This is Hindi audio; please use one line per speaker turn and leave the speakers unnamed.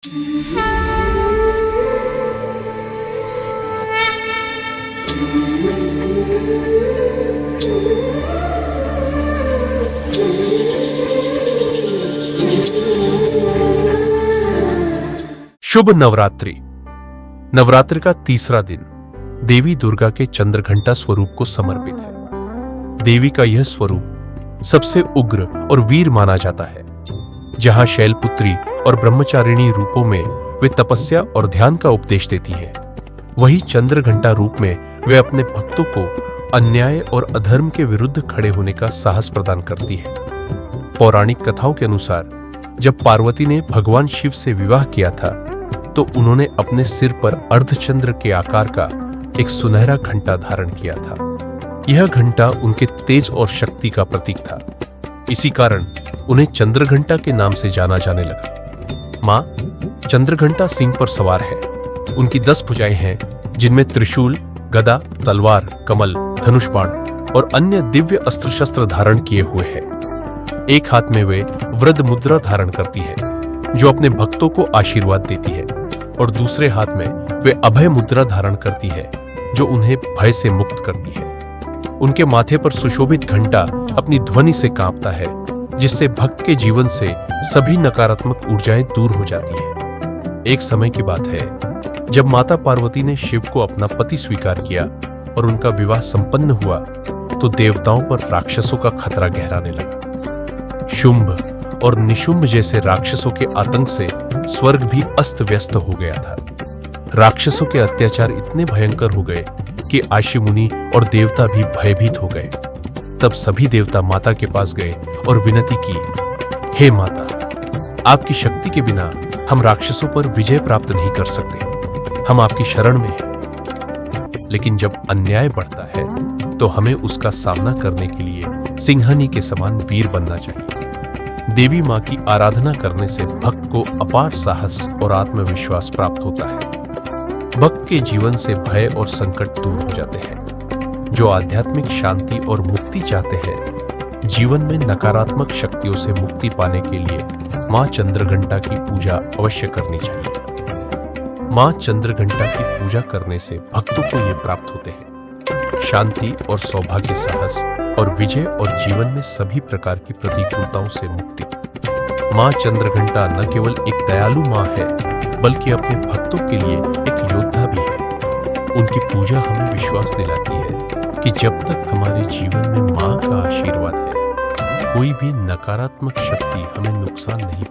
शुभ नवरात्रि। नवरात्रि का तीसरा दिन देवी दुर्गा के चंद्रघंटा स्वरूप को समर्पित है। देवी का यह स्वरूप सबसे उग्र और वीर माना जाता है। जहां शैलपुत्री और ब्रह्मचारिणी रूपों में वे तपस्या और ध्यान का उपदेश देती है, वहीं चंद्रघंटा रूप में वे अपने भक्तों को अन्याय और अधर्म के विरुद्ध खड़े होने का साहस प्रदान करती है। पौराणिक कथाओं के अनुसार जब पार्वती ने भगवान शिव से विवाह किया था तो उन्होंने अपने सिर पर अर्धचंद्र के आकार का एक सुनहरा घंटा धारण किया था। यह घंटा उनके तेज और शक्ति का प्रतीक था। इसी कारण उन्हें चंद्रघंटा के नाम से जाना जाने लगा। मां चंद्रघंटा सिंह पर सवार है। उनकी 10 भुजाएं हैं, जिनमें त्रिशूल, गदा, तलवार, कमल, धनुष बाण और अन्य दिव्य अस्त्र शस्त्र धारण किए हुए हैं। एक हाथ में वे वृद्ध मुद्रा धारण करती है, जो अपने भक्तों को आशीर्वाद देती है, और दूसरे हाथ में वे अभय मुद्रा धारण करती है, जो उन्हें भय से मुक्त करती है। उनके माथे पर सुशोभित घंटा अपनी ध्वनि से कांपता है, जिससे भक्त के जीवन से सभी नकारात्मक ऊर्जाएं दूर हो जाती है। एक समय की बात है जब माता पार्वती ने शिव को अपना पति स्वीकार किया और उनका विवाह संपन्न हुआ तो देवताओं पर राक्षसों का खतरा गहराने लगा। शुंभ और निशुंभ जैसे राक्षसों के आतंक से स्वर्ग भी अस्त व्यस्त हो गया था। राक्षसों के अत्याचार इतने भयंकर हो गए कि आशी मुनि और देवता भी भयभीत हो गए। तब सभी देवता माता के पास गए और विनती की, हे माता, आपकी शक्ति के बिना हम राक्षसों पर विजय प्राप्त नहीं कर सकते। हम आपकी शरण में हैं। लेकिन जब अन्याय बढ़ता है तो हमें उसका सामना करने के लिए सिंहनी के समान वीर बनना चाहिए। देवी मां की आराधना करने से भक्त को अपार साहस और आत्मविश्वास प्राप्त होता है। भक्त के जीवन से भय और संकट दूर हो जाते हैं। जो आध्यात्मिक शांति और मुक्ति चाहते हैं, जीवन में नकारात्मक शक्तियों से मुक्ति पाने के लिए मां चंद्रघंटा की पूजा अवश्य करनी चाहिए। मां चंद्रघंटा की पूजा करने से भक्तों को ये प्राप्त होते हैं: शांति और सौभाग्य, साहस और विजय, और जीवन में सभी प्रकार की प्रतिकूलताओं से मुक्ति। मां चंद्रघंटा न केवल एक दयालु मां है, बल्कि अपने भक्तों के लिए एक योद्धा भी है। उनकी पूजा हमें विश्वास दिलाती है कि जब तक हमारे जीवन में मां का आशीर्वाद है, कोई भी नकारात्मक शक्ति हमें नुकसान नहीं